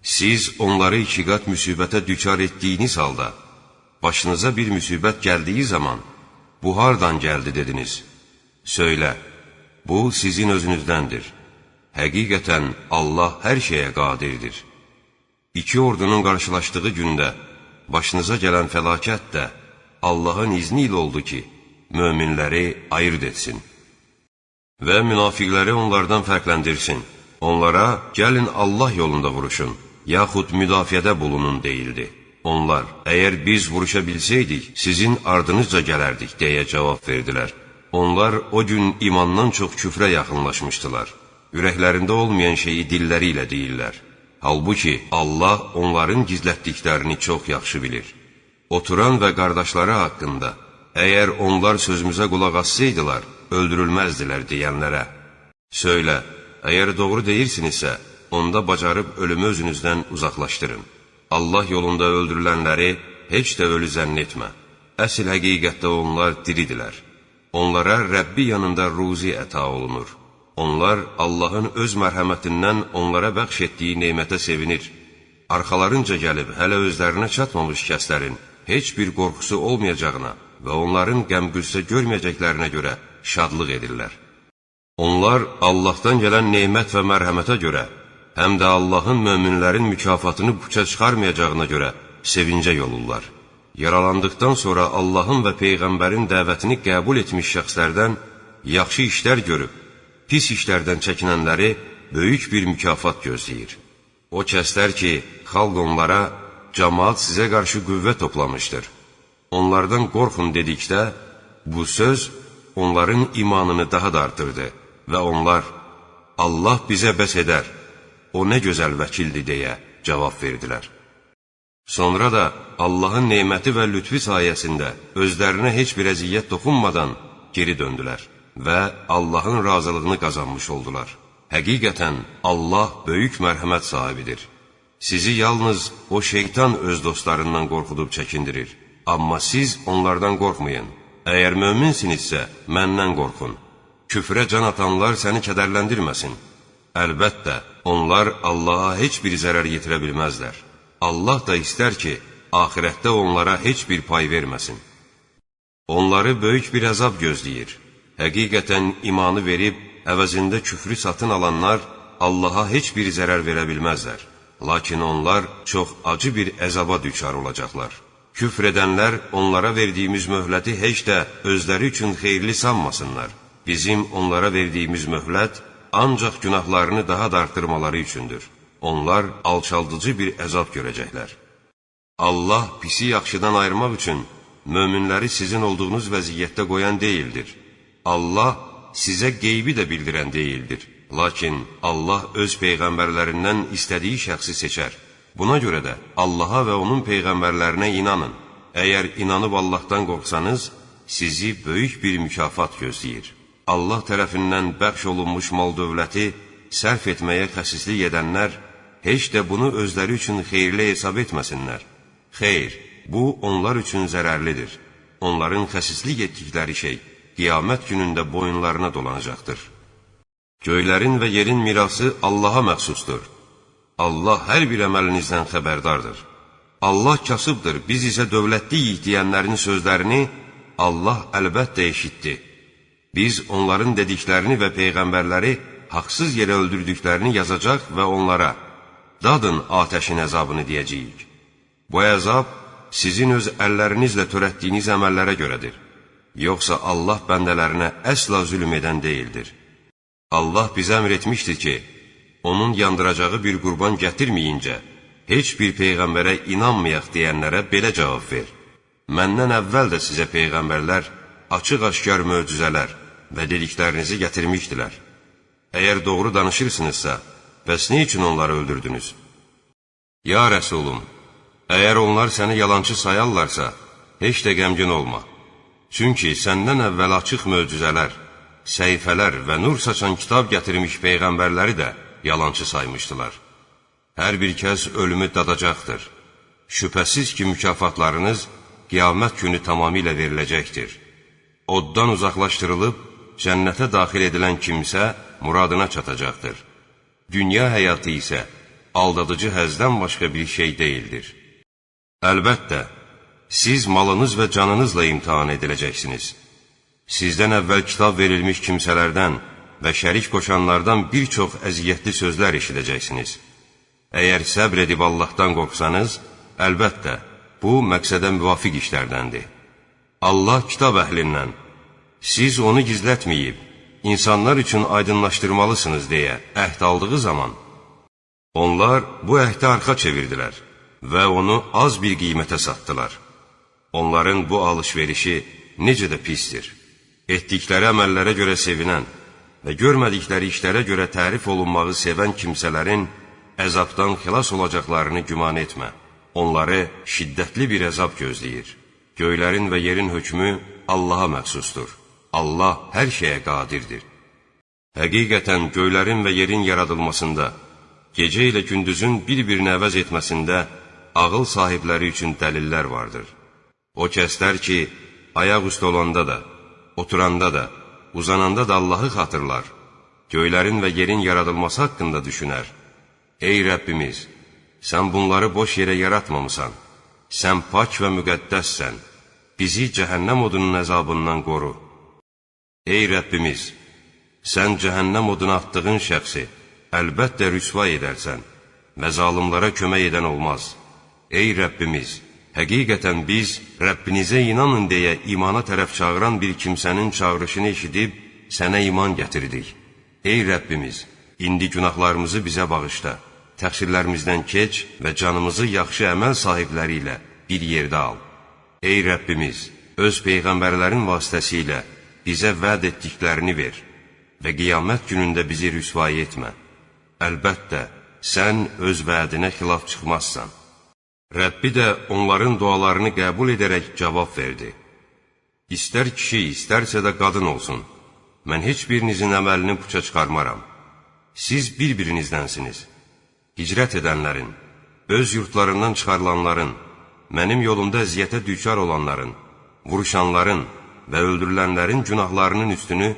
Siz onları iki qat müsibətə düçar etdiyiniz halda, başınıza bir müsibət gəldiyi zaman, bu hardan gəldi dediniz? Söylə, bu sizin özünüzdəndir. Həqiqətən Allah hər şeyə qadirdir. İki ordunun qarşılaşdığı gündə başınıza gələn fəlakət də Allahın izni ilə oldu ki, möminləri ayırt etsin və münafiqləri onlardan fərqləndirsin. Onlara, gəlin Allah yolunda vuruşun, yaxud müdafiədə bulunun deyildi. Onlar, əgər biz vuruşa bilsəydik, sizin ardınızca gələrdik, deyə cavab verdilər. Onlar o gün imandan çox küfrə yaxınlaşmışdılar. Ürəklərində olmayan şeyi dilləri ilə deyirlər. Halbuki Allah onların gizlətdiklərini çox yaxşı bilir. Oturan və qardaşları haqqında, əgər onlar sözümüzə qulaq assaydılar, öldürülməzdilər deyənlərə. Söylə, əgər doğru deyirsinizsə, onda bacarıb ölümü özünüzdən uzaqlaşdırın. Allah yolunda öldürülənləri heç də ölü zənn etmə. Əsl həqiqətdə onlar diridilər. Onlara Rəbbi yanında ruzi əta olunur. Onlar Allahın öz mərhəmətindən onlara bəxş etdiyi neymətə sevinir. Arxalarınca gəlib hələ özlərinə çatmamış kəslərin heç bir qorxusu olmayacağına və onların qəm-qüssə görməyəcəklərinə görə şadlıq edirlər. Onlar Allahdan gələn neymət və mərhəmətə görə, həm də Allahın möminlərin mükafatını puça çıxarmayacağına görə sevincə yolurlar. Yaralandıqdan sonra Allahın və Peyğəmbərin dəvətini qəbul etmiş şəxslərdən yaxşı işlər görüb, pis işlərdən çəkinənləri böyük bir mükafat gözləyir. O kəslər ki, xalq onlara, cəmaat sizə qarşı qüvvə toplamışdır. Onlardan qorxun dedikdə, bu söz onların imanını daha da artırdı və onlar, Allah bizə bəs edər, o nə gözəl vəkildir deyə cavab verdilər. Sonra da Allahın neyməti və lütfi sayəsində özlərinə heç bir əziyyət toxunmadan geri döndülər və Allahın razılığını qazanmış oldular. Həqiqətən Allah böyük mərhəmət sahibidir. Sizi yalnız o şeytan öz dostlarından qorxudub çəkindirir. Amma siz onlardan qorxmayın. Əgər möminsinizsə, məndən qorxun. Küfrə can atanlar səni kədərləndirməsin. Əlbəttə, onlar Allaha heç bir zərər yetirə bilməzlər. Allah da istər ki, axirətdə onlara heç bir pay verməsin. Onları böyük bir əzab gözləyir. Həqiqətən imanı verib, əvəzində küfrü satın alanlar Allaha heç bir zərər verə bilməzlər. Lakin onlar çox acı bir əzaba düçar olacaqlar. Küfr edənlər onlara verdiyimiz möhləti heç də özləri üçün xeyirli sanmasınlar. Bizim onlara verdiyimiz möhlət ancaq günahlarını daha da artırmaları üçündür. Onlar alçaldıcı bir əzab görəcəklər. Allah pisi yaxşıdan ayırmaq üçün möminləri sizin olduğunuz vəziyyətdə qoyan deyildir. Allah sizə qeybi də bildirən deyildir. Lakin Allah öz peyğəmbərlərindən istədiyi şəxsi seçər. Buna görə də Allaha və onun peyğəmbərlərinə inanın. Əgər inanıb Allahdan qorxsanız, sizi böyük bir mükafat gözləyir. Allah tərəfindən bəxş olunmuş mal-dövləti sərf etməyə xəsislik edənlər, heç də bunu özləri üçün xeyirli hesab etməsinlər. Xeyr, bu onlar üçün zərərlidir. Onların xəsislik etdikləri şey qiyamət günündə boyunlarına dolanacaqdır. Göylərin və yerin mirası Allaha məxsusdur. Allah hər bir əməlinizdən xəbərdardır. Allah kasıbdır, biz isə dövlətliyik deyənlərin sözlərini Allah əlbəttə eşitdi. Biz onların dediklərini və peyğəmbərləri haqsız yerə öldürdüklərini yazacaq və onlara dadın atəşin əzabını deyəcəyik. Bu əzab sizin öz əllərinizlə törətdiyiniz əməllərə görədir. Yoxsa Allah bəndələrinə əsla zülm edən deyildir. Allah bizə əmr etmişdir ki, onun yandıracağı bir qurban gətirməyincə, heç bir peyğəmbərə inanmayaq deyənlərə belə cavab ver. Məndən əvvəl də sizə peyğəmbərlər açıq-aşkar möcüzələr və dediklərinizi gətirmişdilər. Əgər doğru danışırsınızsa, bəs nə üçün onları öldürdünüz? Ya Rəsulum, əgər onlar səni yalançı sayarlarsa, heç də qəmgin olma. Çünki səndən əvvəl açıq möcüzələr, səhifələr və nur saçan kitab gətirmiş peyğəmbərləri də yalançı saymışdılar. Hər bir kəs ölümü dadacaqdır. Şübhəsiz ki, mükafatlarınız qiyamət günü tamamilə veriləcəkdir. Oddan uzaqlaşdırılıb, cənnətə daxil edilən kimsə muradına çatacaqdır. Dünya həyatı isə aldadıcı həzdən başqa bir şey deyildir. Əlbəttə, siz malınız və canınızla imtihan ediləcəksiniz. Sizdən əvvəl kitab verilmiş kimsələrdən və şərik qoşanlardan bir çox əziyyətli sözlər eşidəcəksiniz. Əgər səbr edib Allahdan qorxsanız, əlbəttə, bu məqsədə müvafiq işlərdəndir. Allah kitab əhlindən, siz onu gizlətməyib, insanlar üçün aydınlaşdırmalısınız deyə əhd aldığı zaman, onlar bu əhdə arxa çevirdilər və onu az bir qiymətə satdılar. Onların bu alış-verişi necə də pisdir. Etdikləri əməllərə görə sevinən və görmədikləri işlərə görə tərif olunmağı sevən kimsələrin əzabdan xilas olacaqlarını güman etmə. Onları şiddətli bir əzab gözləyir. Göylərin və yerin hökmü Allaha məxsusdur. Allah hər şeyə qadirdir. Həqiqətən göylərin və yerin yaradılmasında, gecə ilə gündüzün bir-birini əvəz etməsində ağıl sahibləri üçün dəlillər vardır. O kəslər ki, ayaq üstə olanda da, oturanda da, uzananda da Allahı xatırlar, göylərin və yerin yaradılması haqqında düşünər. Ey Rəbbimiz, sən bunları boş yerə yaratmamısan, sən pak və müqəddəssən, bizi cəhənnəm odunun əzabından qoru. Ey Rəbbimiz, sən cəhənnəm oduna atdığın şəxsi əlbəttə rüsva edərsən və zalımlara kömək edən olmaz. Ey Rəbbimiz, həqiqətən biz Rəbbinizə inanın deyə imana tərəf çağıran bir kimsənin çağırışını eşidib sənə iman gətirdik. Ey Rəbbimiz, indi günahlarımızı bizə bağışla, təqsirlərimizdən keç və canımızı yaxşı əməl sahibləri ilə bir yerdə al. Ey Rəbbimiz, öz peyğəmbərlərin vasitəsilə bizə vəd etdiklərini ver və qiyamət günündə bizi rüsvay etmə. Əlbəttə, sən öz vədinə xilaf çıxmazsan. Rəbbi də onların dualarını qəbul edərək cavab verdi. İstər kişi, istərsə də qadın olsun, mən heç birinizin əməlini puça çıxarmaram. Siz bir-birinizdənsiniz. Hicrət edənlərin, öz yurtlarından çıxarılanların, mənim yolumda əziyyətə düçar olanların, vuruşanların və öldürülənlərin günahlarının üstünü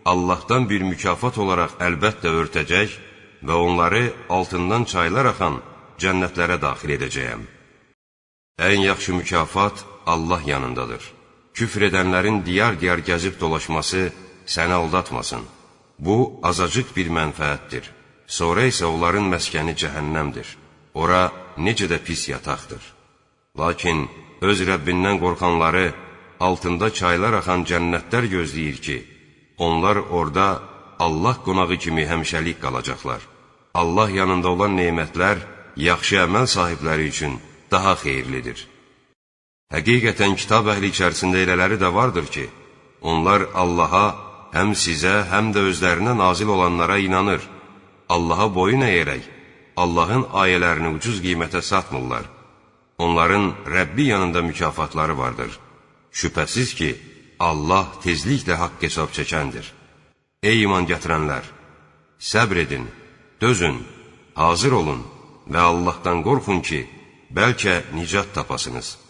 Allahdan bir mükafat olaraq əlbəttə örtəcək və onları altından çaylar axan cənnətlərə daxil edəcəyəm. Ən yaxşı mükafat Allah yanındadır. Küfr edənlərin diyar-diyar gəzib dolaşması səni aldatmasın. Bu, azacıq bir mənfəətdir. Sonra isə onların məskəni cəhənnəmdir. Ora necə də pis yataqdır. Lakin öz Rəbbindən qorxanları altında çaylar axan cənnətlər gözləyir ki, onlar orada Allah qonağı kimi həmişəlik qalacaqlar. Allah yanında olan nemətlər yaxşı əməl sahibləri üçün daha xeyirlidir. Həqiqətən kitab əhli içərisində elələri də vardır ki, onlar Allaha həm sizə, həm də özlərinə nazil olanlara inanır. Allaha boyun əyərək, Allahın ayələrini ucuz qiymətə satmırlar. Onların Rəbbi yanında mükafatları vardır. Şübhəsiz ki, Allah tezliklə haqq hesab çəkəndir. Ey iman gətirənlər! Səbr edin, dözün, hazır olun və Allahdan qorxun ki, bəlkə nicat tapasınız.